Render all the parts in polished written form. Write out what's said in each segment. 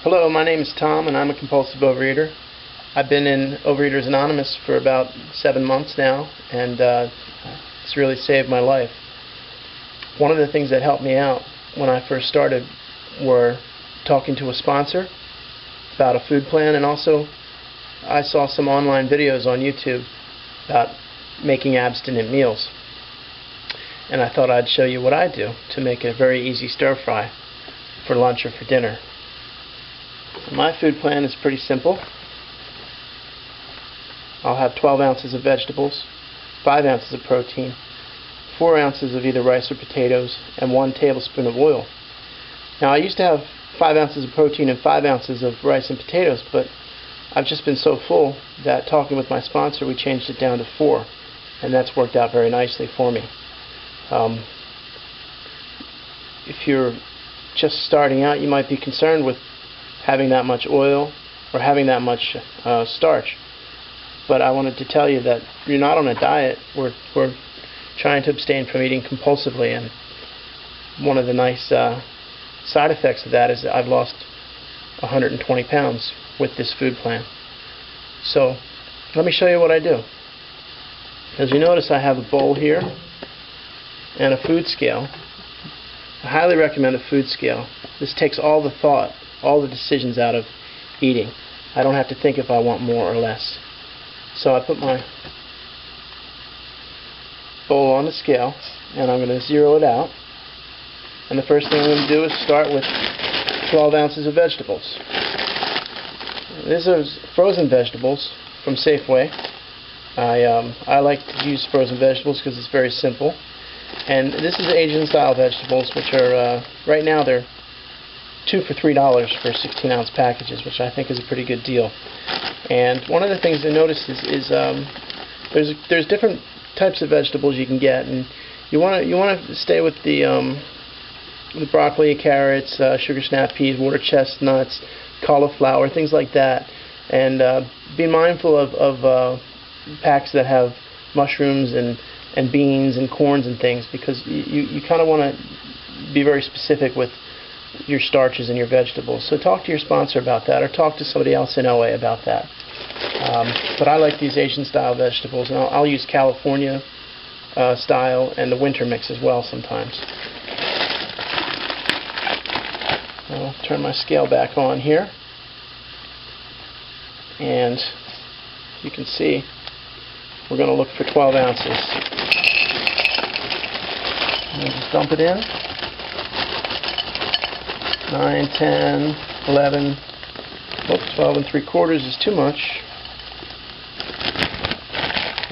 Hello, my name is Tom and I'm a compulsive overeater. I've been in Overeaters Anonymous for about 7 months now, and it's really saved my life. One of the things that helped me out when I first started were talking to a sponsor about a food plan, and also I saw some online videos on YouTube about making abstinent meals. And I thought I'd show you what I do to make a very easy stir fry for lunch or for dinner. My food plan is pretty simple. I'll have 12 ounces of vegetables, 5 ounces of protein, 4 ounces of either rice or potatoes, and 1 tablespoon of oil. Now I used to have 5 ounces of protein and 5 ounces of rice and potatoes, but I've just been so full that talking with my sponsor we changed it down to 4, and that's worked out very nicely for me. If you're just starting out, you might be concerned with having that much oil or having that much starch, but I wanted to tell you that you're not on a diet. We're trying to abstain from eating compulsively, and one of the nice side effects of that is that I've lost 120 pounds with this food plan. So let me show you what I do. As you notice, I have a bowl here and a food scale. I highly recommend a food scale. This takes all the thought, all the decisions out of eating. I don't have to think if I want more or less. So I put my bowl on the scale and I'm going to zero it out. And the first thing I'm going to do is start with 12 ounces of vegetables. These are frozen vegetables from Safeway. I like to use frozen vegetables because it's very simple. And this is Asian style vegetables, which are right now they're 2 for $3 for 16-ounce packages, which I think is a pretty good deal. And one of the things I noticed is there's different types of vegetables you can get, and you want to stay with the broccoli, carrots, sugar snap peas, water chestnuts, cauliflower, things like that. And be mindful of packs that have mushrooms and beans and corns and things, because you kind of want to be very specific with your starches and your vegetables. So talk to your sponsor about that, or talk to somebody else in OA about that. But I like these Asian style vegetables, and I'll use California style and the winter mix as well sometimes. I'll turn my scale back on here, and you can see we're going to look for 12 ounces. And just dump it in. 9, 10, 11, 12 and 3/4 is too much.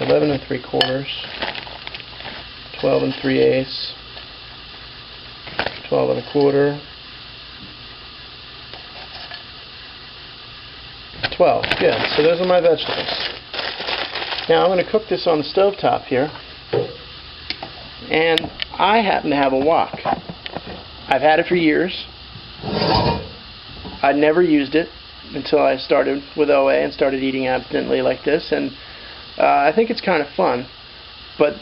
11 and 3/4, 12 and 3/8, 12 and 1/4, 12. Good. So those are my vegetables. Now I'm going to cook this on the stove top here, and I happen to have a wok. I've had it for years. I'd never used it until I started with OA and started eating abstinently like this, and I think it's kind of fun, but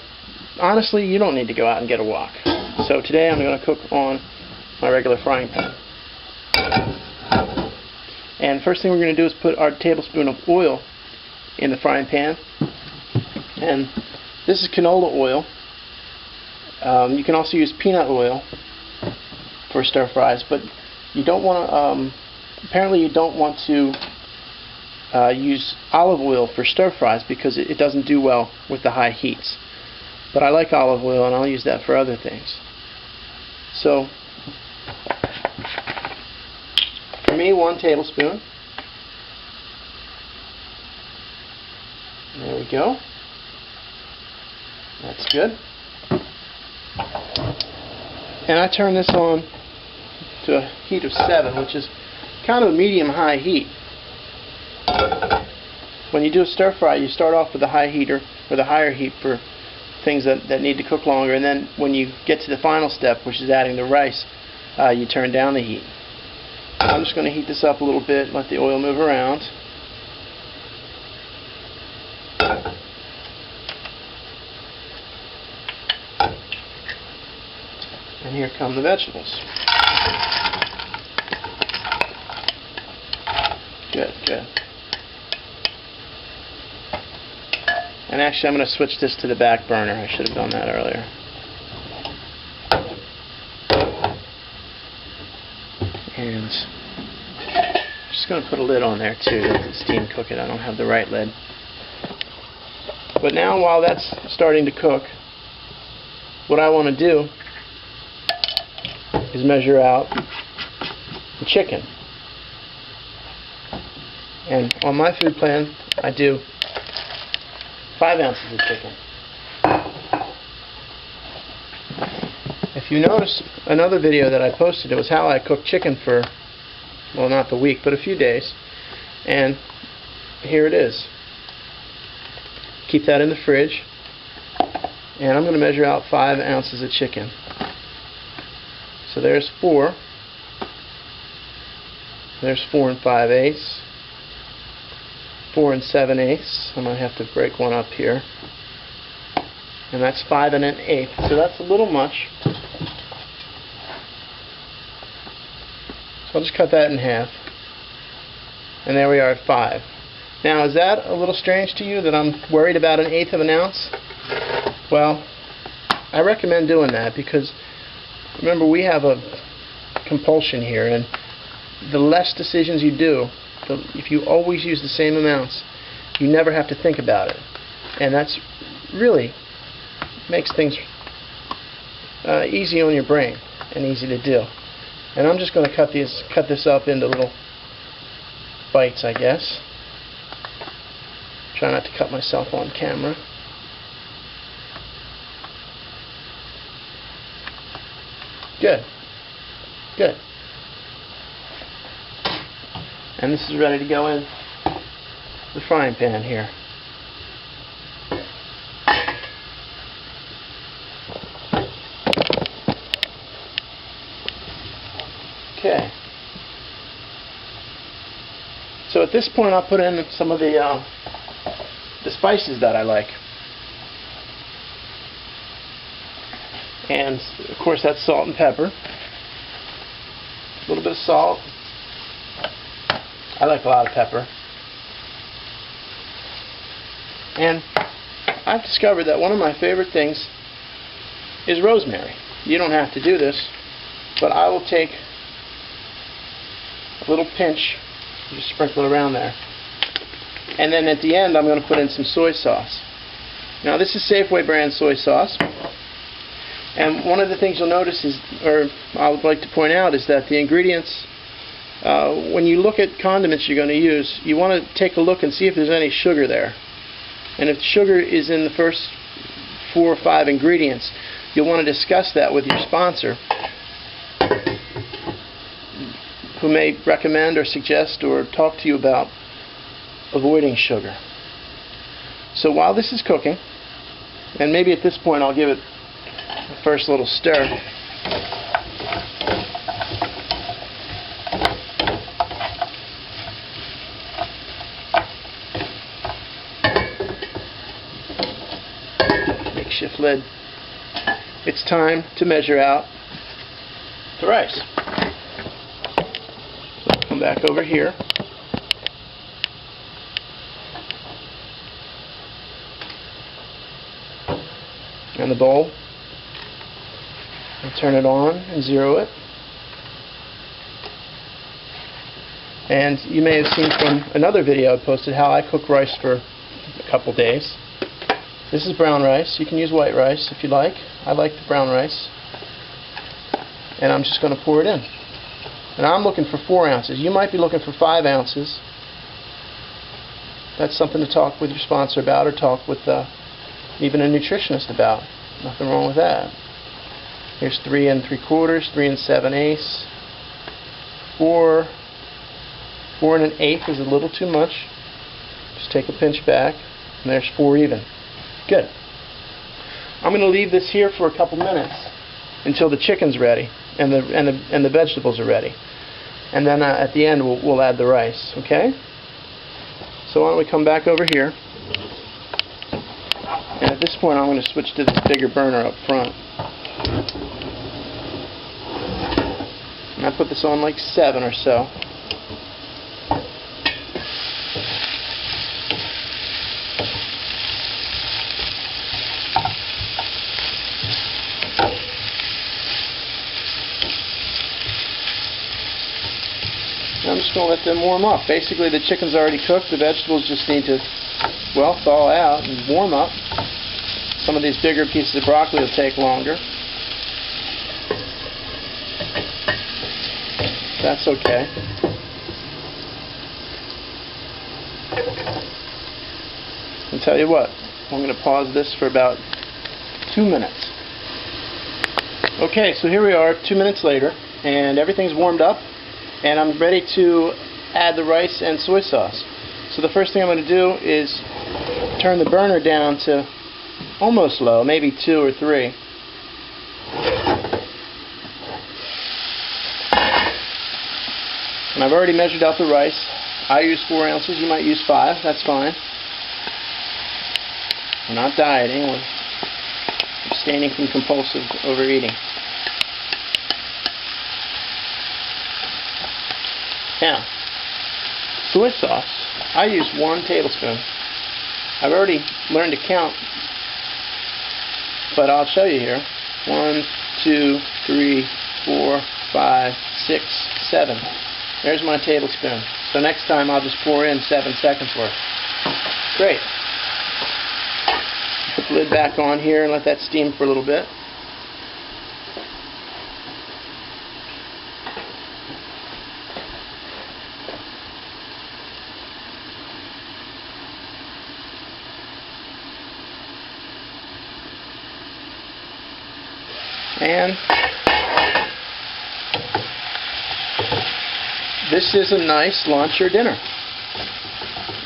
honestly you don't need to go out and get a wok. So today I'm going to cook on my regular frying pan. And first thing we're going to do is put our tablespoon of oil in the frying pan, and this is canola oil. You can also use peanut oil for stir fries, but you don't want to, apparently you don't want to use olive oil for stir fries because it doesn't do well with the high heats. But I like olive oil, and I'll use that for other things. So for me, 1 tablespoon. There we go. That's good. And I turn this on to a heat of 7, which is kind of a medium-high heat. When you do a stir fry, you start off with the high heater, or the higher heat for things that need to cook longer, and then when you get to the final step, which is adding the rice, you turn down the heat. So I'm just going to heat this up a little bit, let the oil move around. And here come the vegetables. Good. And actually, I'm going to switch this to the back burner. I should have done that earlier. And I'm just going to put a lid on there too to steam cook it. I don't have the right lid. But now, while that's starting to cook, what I want to do is measure out the chicken. And on my food plan, I do 5 ounces of chicken. If you notice another video that I posted, it was how I cooked chicken for, well, not the week, but a few days. And here it is. Keep that in the fridge. And I'm going to measure out 5 ounces of chicken. So there's 4. There's 4 5/8. 4 7/8. I might have to break one up here. And that's 5 1/8. So that's a little much. So I'll just cut that in half. And there we are at 5. Now, is that a little strange to you that I'm worried about 1/8 of an ounce? Well, I recommend doing that because, remember, we have a compulsion here, and the less decisions you do, if you always use the same amounts, you never have to think about it. And that's really makes things easy on your brain and easy to do. And I'm just going to cut this up into little bites, I guess. Try not to cut myself on camera. Good. Good. And this is ready to go in the frying pan here. Okay. So at this point, I'll put in some of the spices that I like. And of course, that's salt and pepper. A little bit of salt. I like a lot of pepper. And I've discovered that one of my favorite things is rosemary. You don't have to do this, but I will take a little pinch, just sprinkle it around there. And then at the end, I'm going to put in some soy sauce. Now, this is Safeway brand soy sauce. And one of the things you'll notice is, or I would like to point out, is that the ingredients, when you look at condiments you're going to use, you want to take a look and see if there's any sugar there. And if sugar is in the first 4 or 5 ingredients, you'll want to discuss that with your sponsor, who may recommend or suggest or talk to you about avoiding sugar. So while this is cooking, and maybe at this point I'll give it the first little stir. Makeshift lid. It's time to measure out the rice. So I'll come back over here. And the bowl. I'll turn it on and zero it. And you may have seen from another video I posted how I cook rice for a couple days. This is brown rice. You can use white rice if you like. I like the brown rice. And I'm just going to pour it in. And I'm looking for 4 ounces. You might be looking for 5 ounces. That's something to talk with your sponsor about, or talk with even a nutritionist about. Nothing wrong with that. Here's 3 3/4, 3 7/8, 4 1/8 is a little too much. Just take a pinch back, and there's 4 even. Good. I'm going to leave this here for a couple minutes until the chicken's ready and the vegetables are ready, and then at the end we'll add the rice. Okay. So why don't we come back over here? And at this point, I'm going to switch to this bigger burner up front. And I put this on like 7 or so. I'm just going to let them warm up. Basically, the chicken's already cooked. The vegetables just need to, well, thaw out and warm up. Some of these bigger pieces of broccoli will take longer. That's okay. I'll tell you what, I'm going to pause this for about 2 minutes. Okay, so here we are 2 minutes later, and everything's warmed up, and I'm ready to add the rice and soy sauce. So the first thing I'm going to do is turn the burner down to almost low, maybe 2 or 3. And I've already measured out the rice. I use 4 ounces, you might use 5, that's fine. We're not dieting, we're abstaining from compulsive overeating. Now, soy sauce, I use 1 tablespoon. I've already learned to count, but I'll show you here. 1, 2, 3, 4, 5, 6, 7. There's my tablespoon. So next time I'll just pour in 7 seconds worth. Great. Put the lid back on here and let that steam for a little bit. And this is a nice lunch or dinner.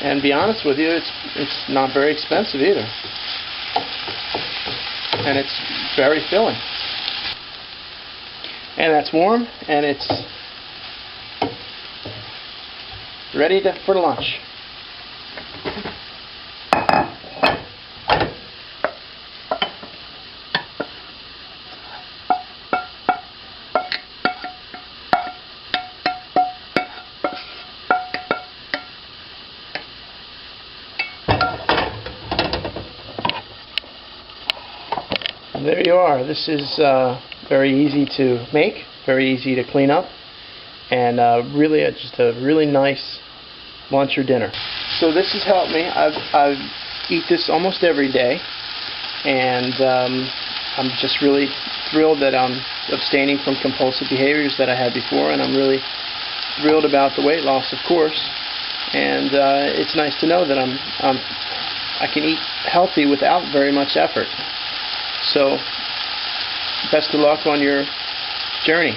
And to be honest with you, it's not very expensive either. And it's very filling. And that's warm, and it's ready for lunch. And there you are. This is very easy to make, very easy to clean up, and really just a really nice lunch or dinner. So this has helped me. I eat this almost every day, and I'm just really thrilled that I'm abstaining from compulsive behaviors that I had before, and I'm really thrilled about the weight loss, of course. And it's nice to know that I can eat healthy without very much effort. So, best of luck on your journey.